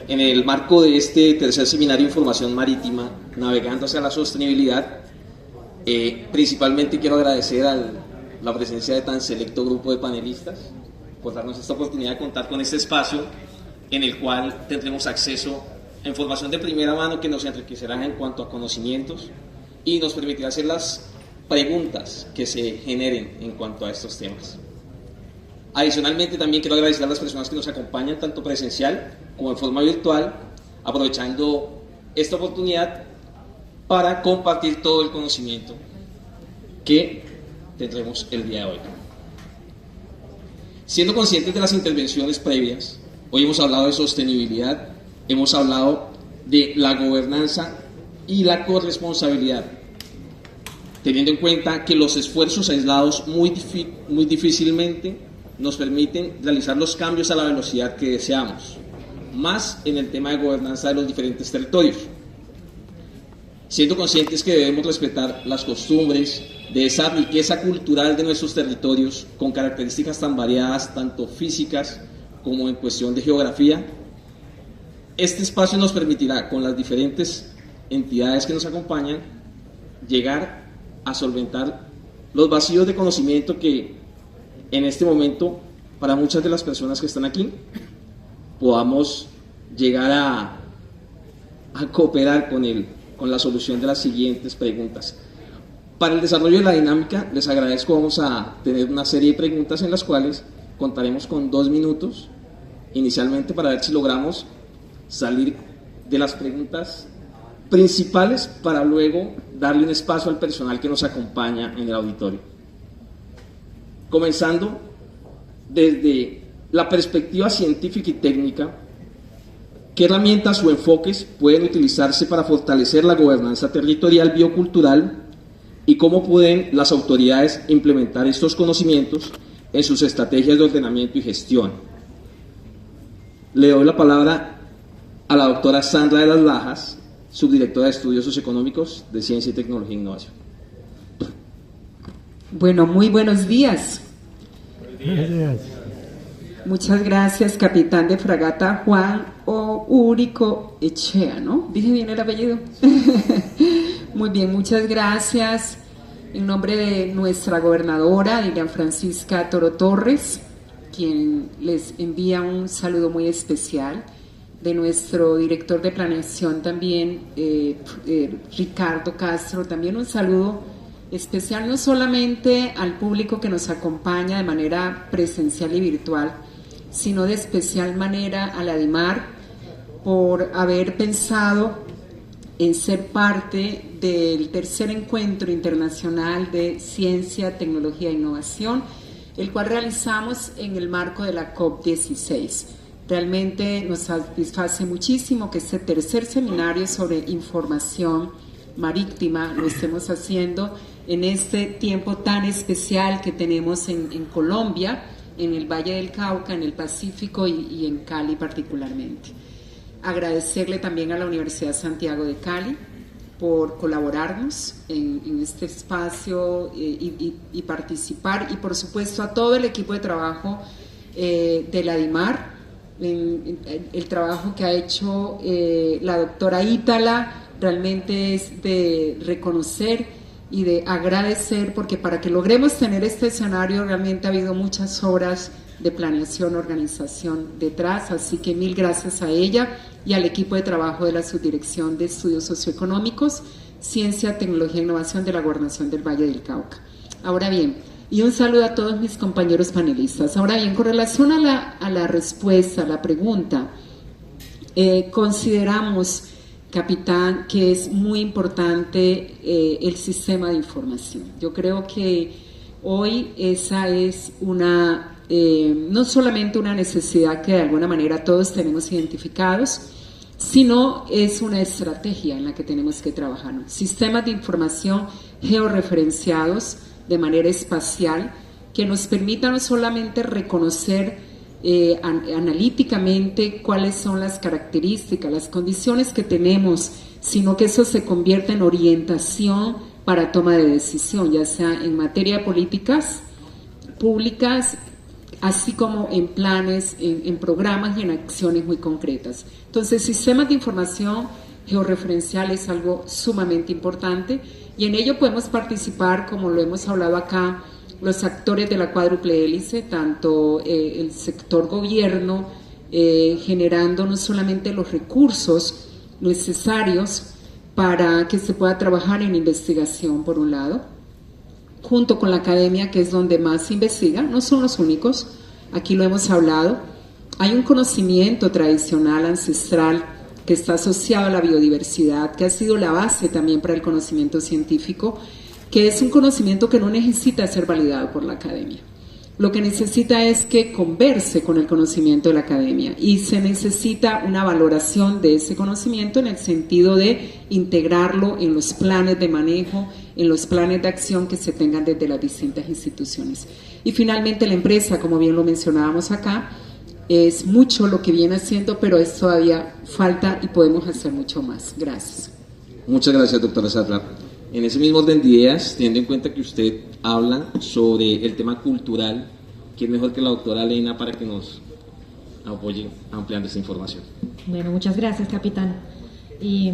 En el marco de este tercer seminario de información marítima, navegando hacia la sostenibilidad, principalmente quiero agradecer a la presencia de tan selecto grupo de panelistas por darnos esta oportunidad de contar con este espacio en el cual tendremos acceso a información de primera mano que nos enriquecerá en cuanto a conocimientos y nos permitirá hacer las preguntas que se generen en cuanto a estos temas. Adicionalmente, también quiero agradecer a las personas que nos acompañan tanto presencial como en forma virtual, aprovechando esta oportunidad para compartir todo el conocimiento que tendremos el día de hoy. Siendo conscientes de las intervenciones previas, hoy hemos hablado de sostenibilidad, hemos hablado de la gobernanza y la corresponsabilidad, teniendo en cuenta que los esfuerzos aislados muy difícilmente nos permiten realizar los cambios a la velocidad que deseamos, más en el tema de gobernanza de los diferentes territorios, siendo conscientes que debemos respetar las costumbres de esa riqueza cultural de nuestros territorios con características tan variadas, tanto físicas como en cuestión de geografía. Este espacio nos permitirá, con las diferentes entidades que nos acompañan, llegar a solventar los vacíos de conocimiento que en este momento, para muchas de las personas que están aquí, podamos llegar a cooperar con la solución de las siguientes preguntas. Para el desarrollo de la dinámica, les agradezco, vamos a tener una serie de preguntas en las cuales contaremos con 2 minutos inicialmente para ver si logramos salir de las preguntas principales para luego darle un espacio al personal que nos acompaña en el auditorio. Comenzando desde la perspectiva científica y técnica, ¿qué herramientas o enfoques pueden utilizarse para fortalecer la gobernanza territorial biocultural y cómo pueden las autoridades implementar estos conocimientos en sus estrategias de ordenamiento y gestión? Le doy la palabra a la doctora Sandra de las Lajas, subdirectora de Estudios Socioeconómicos de Ciencia y Tecnología e Innovación. Bueno, muy buenos días. Buenos días. Muchas gracias, capitán de fragata Juan Ourico Echea, ¿no? ¿Dije bien el apellido? Muy bien, muchas gracias. En nombre de nuestra gobernadora, Dilian Francisca Toro Torres, quien les envía un saludo muy especial, de nuestro director de planeación también, Ricardo Castro, también un saludo especial no solamente al público que nos acompaña de manera presencial y virtual, sino de especial manera a la DIMAR por haber pensado en ser parte del tercer encuentro internacional de ciencia, tecnología e innovación, el cual realizamos en el marco de la COP16. Realmente nos satisface muchísimo que este tercer seminario sobre información marítima lo estemos haciendo en este tiempo tan especial que tenemos en Colombia, en el Valle del Cauca, en el Pacífico y en Cali particularmente. Agradecerle también a la Universidad Santiago de Cali por colaborarnos en este espacio y participar, y por supuesto a todo el equipo de trabajo de la DIMAR, el trabajo que ha hecho la doctora Ítala realmente es de reconocer y de agradecer, porque para que logremos tener este escenario realmente ha habido muchas horas de planeación, organización detrás, así que mil gracias a ella y al equipo de trabajo de la Subdirección de Estudios Socioeconómicos, Ciencia, Tecnología e Innovación de la Gobernación del Valle del Cauca. Ahora bien, y un saludo a todos mis compañeros panelistas. Ahora bien, con relación a la respuesta, a la pregunta, consideramos, capitán, que es muy importante el sistema de información. Yo creo que hoy esa es una, no solamente una necesidad que de alguna manera todos tenemos identificados, sino es una estrategia en la que tenemos que trabajar. Sistemas de información georreferenciados de manera espacial que nos permitan no solamente reconocer analíticamente cuáles son las características, las condiciones que tenemos, sino que eso se convierta en orientación para toma de decisión, ya sea en materia de políticas públicas así como en planes, en programas y en acciones muy concretas. Entonces, sistemas de información georreferencial es algo sumamente importante y en ello podemos participar, como lo hemos hablado acá, los actores de la cuádruple hélice, tanto el sector gobierno, generando no solamente los recursos necesarios para que se pueda trabajar en investigación, por un lado, junto con la academia, que es donde más se investiga, no son los únicos, aquí lo hemos hablado. Hay un conocimiento tradicional, ancestral, que está asociado a la biodiversidad, que ha sido la base también para el conocimiento científico, que es un conocimiento que no necesita ser validado por la academia. Lo que necesita es que converse con el conocimiento de la academia y se necesita una valoración de ese conocimiento en el sentido de integrarlo en los planes de manejo, en los planes de acción que se tengan desde las distintas instituciones. Y finalmente la empresa, como bien lo mencionábamos acá, es mucho lo que viene haciendo, pero es todavía falta y podemos hacer mucho más. Gracias. Muchas gracias, doctora Sattler. En ese mismo orden de ideas, teniendo en cuenta que usted habla sobre el tema cultural, ¿quién mejor que la doctora Elena para que nos apoye ampliando esta información? Bueno, muchas gracias, capitán. Y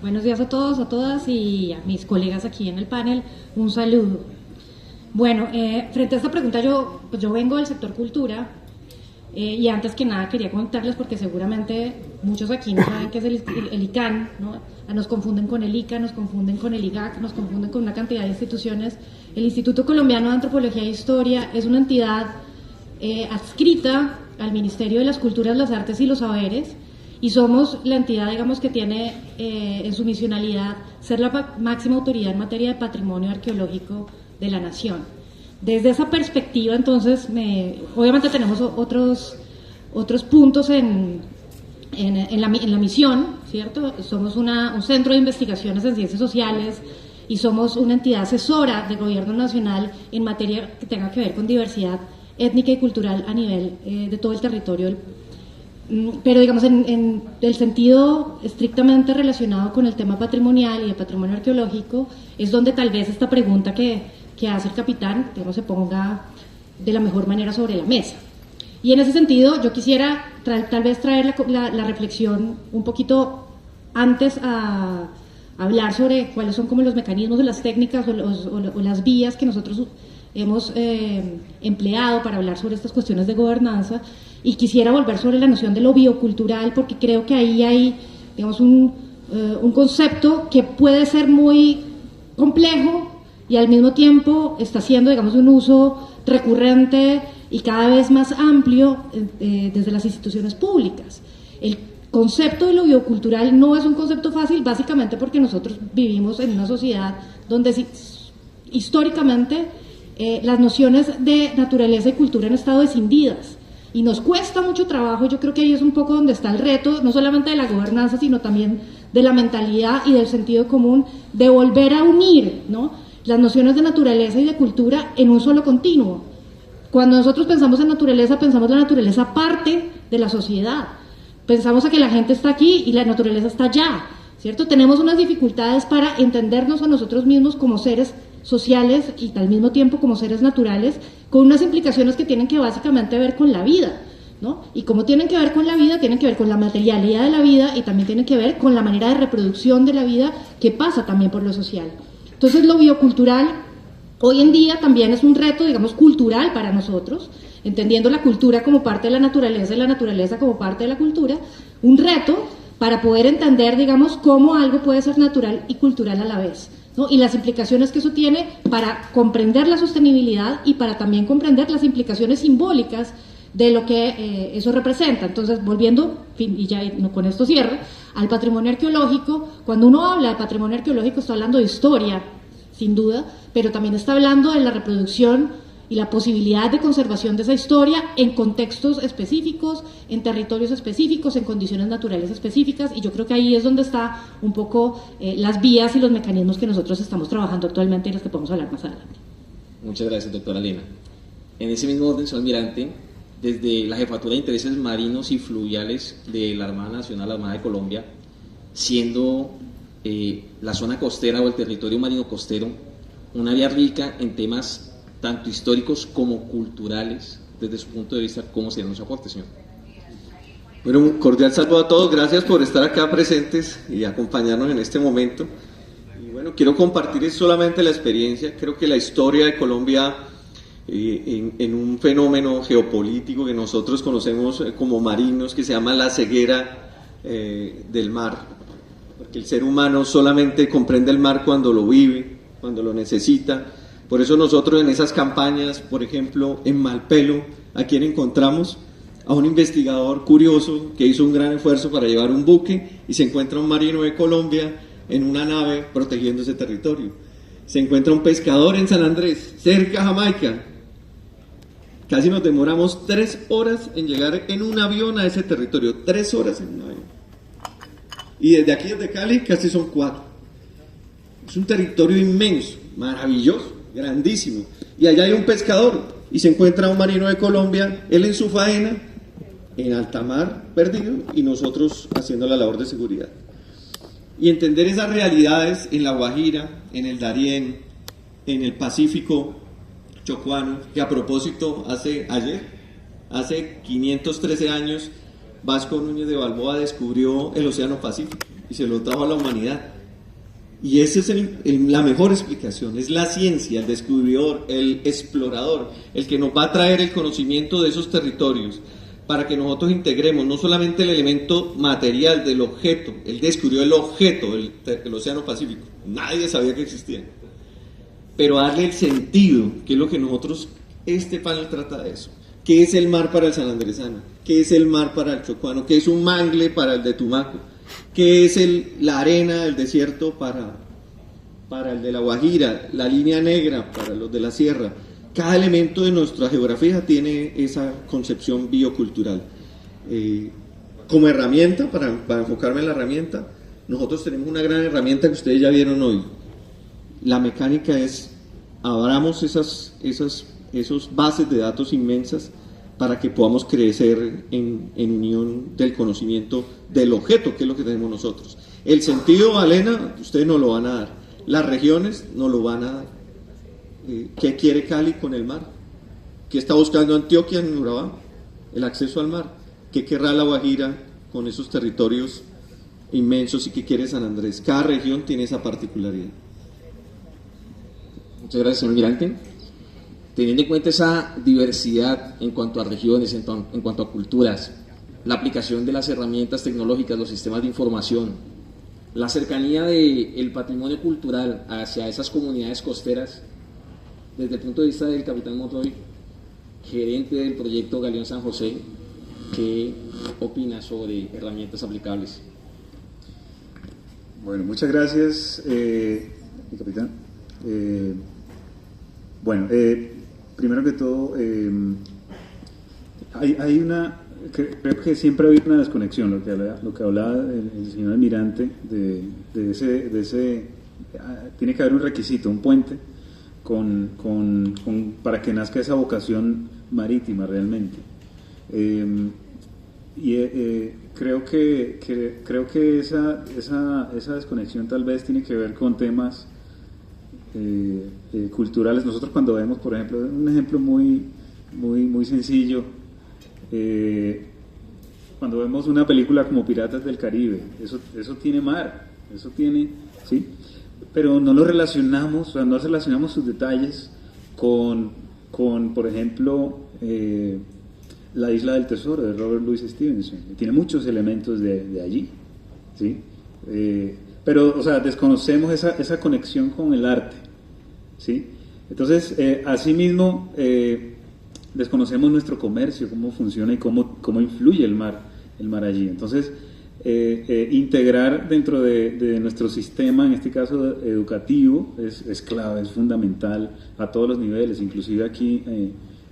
buenos días a todos, a todas y a mis colegas aquí en el panel. Un saludo. Bueno, frente a esta pregunta, yo vengo del sector cultura. Y antes que nada quería comentarles, porque seguramente muchos aquí no saben qué es el ICANN, ¿no? Nos confunden con el ICA, nos confunden con el IGAC, nos confunden con una cantidad de instituciones. El Instituto Colombiano de Antropología e Historia es una entidad adscrita al Ministerio de las Culturas, las Artes y los Saberes, y somos la entidad, digamos, que tiene en su misionalidad ser la máxima autoridad en materia de patrimonio arqueológico de la nación. Desde esa perspectiva, entonces, obviamente tenemos otros puntos en la misión, ¿cierto? Somos un centro de investigaciones en ciencias sociales y somos una entidad asesora del gobierno nacional en materia que tenga que ver con diversidad étnica y cultural a nivel de todo el territorio. Pero, digamos, en el sentido estrictamente relacionado con el tema patrimonial y el patrimonio arqueológico, es donde tal vez esta pregunta que hace el capitán, digamos, se ponga de la mejor manera sobre la mesa. Y en ese sentido, yo quisiera tal vez traer la reflexión un poquito antes a hablar sobre cuáles son como los mecanismos o las técnicas o las vías que nosotros hemos empleado para hablar sobre estas cuestiones de gobernanza, y quisiera volver sobre la noción de lo biocultural, porque creo que ahí hay, digamos, un concepto que puede ser muy complejo y al mismo tiempo está haciendo, digamos, un uso recurrente y cada vez más amplio desde las instituciones públicas. El concepto de lo biocultural no es un concepto fácil, básicamente porque nosotros vivimos en una sociedad donde históricamente las nociones de naturaleza y cultura han estado escindidas y nos cuesta mucho trabajo. Yo creo que ahí es un poco donde está el reto, no solamente de la gobernanza, sino también de la mentalidad y del sentido común, de volver a unir, ¿no?, las nociones de naturaleza y de cultura en un solo continuo. Cuando nosotros pensamos en naturaleza, pensamos la naturaleza parte de la sociedad. Pensamos a que la gente está aquí y la naturaleza está allá, ¿cierto? Tenemos unas dificultades para entendernos a nosotros mismos como seres sociales y al mismo tiempo como seres naturales, con unas implicaciones que tienen que básicamente ver con la vida, ¿no? Y como tienen que ver con la vida, tienen que ver con la materialidad de la vida y también tienen que ver con la manera de reproducción de la vida que pasa también por lo social. Entonces, lo biocultural hoy en día también es un reto, digamos, cultural para nosotros, entendiendo la cultura como parte de la naturaleza y la naturaleza como parte de la cultura, un reto para poder entender, digamos, cómo algo puede ser natural y cultural a la vez, ¿no? Y las implicaciones que eso tiene para comprender la sostenibilidad y para también comprender las implicaciones simbólicas de lo que eso representa. Entonces, volviendo, y ya con esto cierro, al patrimonio arqueológico, cuando uno habla de patrimonio arqueológico está hablando de historia, sin duda, pero también está hablando de la reproducción y la posibilidad de conservación de esa historia en contextos específicos, en territorios específicos, en condiciones naturales específicas, y yo creo que ahí es donde está un poco las vías y los mecanismos que nosotros estamos trabajando actualmente y los que podemos hablar más adelante. Muchas gracias, doctora Elena. En ese mismo orden, señor almirante, desde la Jefatura de Intereses Marinos y Fluviales de la Armada Nacional, la Armada de Colombia, siendo la zona costera o el territorio marino costero un área rica en temas tanto históricos como culturales, desde su punto de vista, ¿cómo sería nuestro aporte, señor? Bueno, un cordial saludo a todos, gracias por estar acá presentes y acompañarnos en este momento. Y bueno, quiero compartir solamente la experiencia. Creo que la historia de Colombia en un fenómeno geopolítico que nosotros conocemos como marinos, que se llama la ceguera del mar, porque el ser humano solamente comprende el mar cuando lo vive, cuando lo necesita. Por eso nosotros en esas campañas, por ejemplo, en Malpelo, ¿a quién encontramos? A un investigador curioso que hizo un gran esfuerzo para llevar un buque y se encuentra un marino de Colombia en una nave protegiendo ese territorio. Se encuentra un pescador en San Andrés, cerca a Jamaica. Casi nos demoramos 3 horas en llegar en un avión a ese territorio, 3 horas en un avión. Y desde aquí, desde Cali, casi son 4. Es un territorio inmenso, maravilloso, grandísimo. Y allá hay un pescador y se encuentra un marino de Colombia, él en su faena, en alta mar, perdido, y nosotros haciendo la labor de seguridad. Y entender esas realidades en La Guajira, en el Darién, en el Pacífico chocuano, que a propósito hace 513 años, Vasco Núñez de Balboa descubrió el Océano Pacífico y se lo trajo a la humanidad. Y esa es la mejor explicación, es la ciencia, el descubridor, el explorador, el que nos va a traer el conocimiento de esos territorios, para que nosotros integremos no solamente el elemento material del objeto, él descubrió el objeto, el Océano Pacífico, nadie sabía que existía, pero darle el sentido, que es lo que nosotros, este panel trata de eso. ¿Qué es el mar para el sanandresano? ¿Qué es el mar para el chocuano? ¿Qué es un mangle para el de Tumaco? ¿Qué es la arena del desierto para el de La Guajira? La línea negra para los de la sierra. Cada elemento de nuestra geografía tiene esa concepción biocultural. Como herramienta, para enfocarme en la herramienta, nosotros tenemos una gran herramienta que ustedes ya vieron hoy. La mecánica es, abramos esos bases de datos inmensas para que podamos crecer en unión del conocimiento del objeto, que es lo que tenemos nosotros. El sentido balena, ustedes nos lo van a dar. Las regiones nos lo van a dar. ¿Qué quiere Cali con el mar? ¿Qué está buscando Antioquia en Urabá? El acceso al mar. ¿Qué querrá La Guajira con esos territorios inmensos y qué quiere San Andrés? Cada región tiene esa particularidad. Muchas gracias, señor Mirante. Teniendo en cuenta esa diversidad en cuanto a regiones, en cuanto a culturas, la aplicación de las herramientas tecnológicas, los sistemas de información, la cercanía del patrimonio cultural hacia esas comunidades costeras, desde el punto de vista del capitán Monroy, gerente del proyecto Galeón San José, ¿qué opina sobre herramientas aplicables? Bueno, muchas gracias, mi capitán. Bueno, primero que todo, hay una, creo que siempre ha habido una desconexión, lo que hablaba el señor almirante, de ese tiene que haber un requisito, un puente, para que nazca esa vocación marítima realmente. Creo que esa desconexión tal vez tiene que ver con temas culturales. Nosotros cuando vemos, por ejemplo, un ejemplo muy sencillo, cuando vemos una película como Piratas del Caribe, eso tiene mar, eso tiene, ¿sí? Pero no lo relacionamos, o sea, no relacionamos sus detalles con por ejemplo, La Isla del Tesoro de Robert Louis Stevenson. Tiene muchos elementos de allí, ¿sí? Pero, o sea, desconocemos esa conexión con el arte, ¿sí? Entonces, asimismo, desconocemos nuestro comercio, cómo funciona y cómo influye el mar allí. Entonces, integrar dentro de nuestro sistema, en este caso educativo, es clave, es fundamental a todos los niveles, inclusive aquí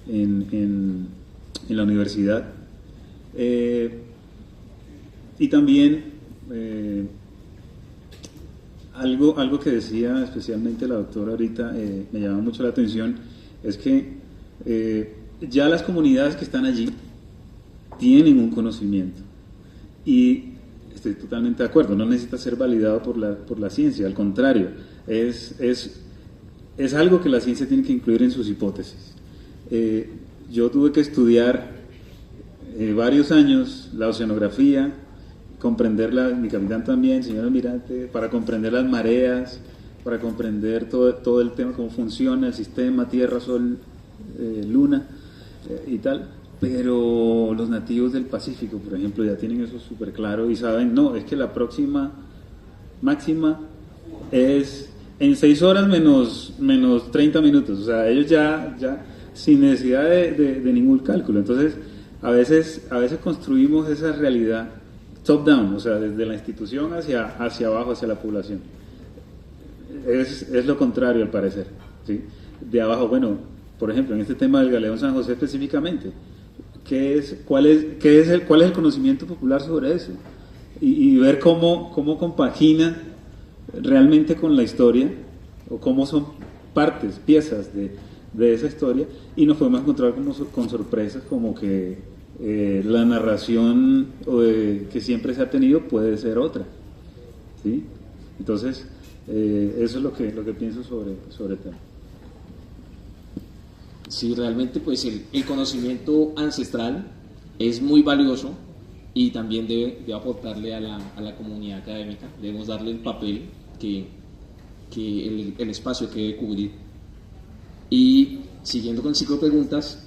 en la universidad. Y también algo que decía especialmente la doctora ahorita, me llama mucho la atención, es que ya las comunidades que están allí tienen un conocimiento, y estoy totalmente de acuerdo, no necesita ser validado por la ciencia, al contrario, es algo que la ciencia tiene que incluir en sus hipótesis. yo tuve que estudiar varios años la oceanografía, comprenderla, mi capitán también, señor almirante, para comprender las mareas, para comprender todo el tema, cómo funciona el sistema, tierra, sol, luna y tal. Pero los nativos del Pacífico, por ejemplo, ya tienen eso súper claro y saben, no, es que la próxima máxima es en 6 horas menos 30 minutos. O sea, ellos ya sin necesidad de ningún cálculo. Entonces, a veces construimos esa realidad top-down, o sea, desde la institución hacia abajo, hacia la población. Es lo contrario, al parecer, ¿sí? De abajo, bueno, por ejemplo, en este tema del Galeón San José específicamente, ¿cuál es el conocimiento popular sobre eso? Y ver cómo compagina realmente con la historia, o cómo son partes, piezas de esa historia, y nos podemos encontrar con sorpresas como que la narración que siempre se ha tenido puede ser otra, ¿sí? Entonces, eso es lo que pienso sobre el tema. Sí, realmente pues el conocimiento ancestral es muy valioso y también debe aportarle a la comunidad académica. Debemos darle el papel que el espacio que debe cubrir. Y siguiendo con el ciclo de preguntas,